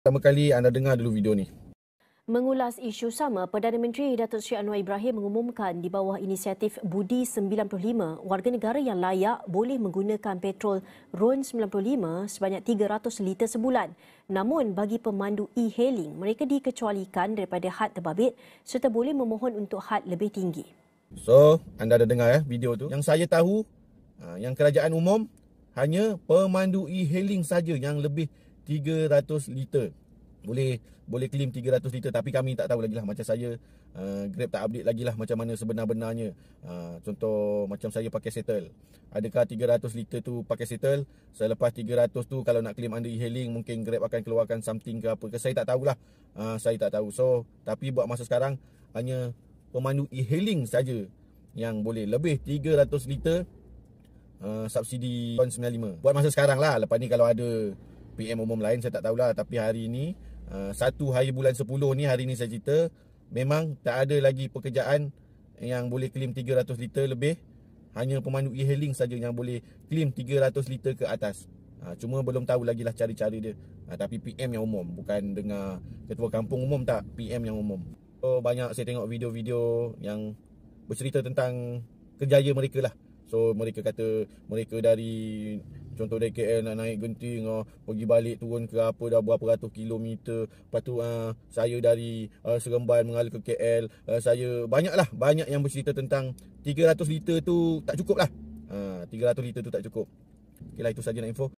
Pertama kali anda dengar dulu video ni. Mengulas isu sama, Perdana Menteri Datuk Seri Anwar Ibrahim mengumumkan di bawah inisiatif Budi 95, warga negara yang layak boleh menggunakan petrol RON 95 sebanyak 300 liter sebulan. Namun bagi pemandu e-hailing, mereka dikecualikan daripada had terbabit serta boleh memohon untuk had lebih tinggi. So, anda ada dengar video tu. Yang saya tahu, yang kerajaan umum hanya pemandu e-hailing saja yang lebih 300 liter. Boleh claim 300 liter, tapi kami tak tahu lagi lah. Macam saya, Grab tak update lagi lah macam mana sebenar-benarnya. Contoh macam saya pakai Settle. Adakah 300 liter tu pakai Settle? Selepas 300 tu kalau nak claim under e-hailing, mungkin Grab akan keluarkan something ke apa ke. Saya tak tahulah. Saya tak tahu. So, tapi buat masa sekarang hanya pemandu e-hailing saja yang boleh lebih 300 liter subsidi RON 95. Buat masa sekarang lah. Lepas ni kalau ada PM umum lain saya tak tahulah. Tapi hari ni 1 hari bulan 10 ni, hari ni saya cerita, memang tak ada lagi pekerjaan yang boleh claim 300 liter lebih. Hanya pemandu e-hailing saja yang boleh claim 300 liter ke atas. Cuma belum tahu lagi lah cara-cara dia. Tapi PM yang umum, bukan dengar ketua kampung umum, tak, PM yang umum. So, banyak saya tengok video-video yang bercerita tentang kerjaya mereka lah. So, mereka kata mereka dari, contoh dari KL nak naik Genting, pergi balik turun ke apa dah berapa ratus kilometer. Lepas tu saya dari Seremban mengalir ke KL. Saya banyak yang bercerita tentang 300 liter tu tak cukup lah. 300 liter tu tak cukup. Okeylah, itu saja nak info.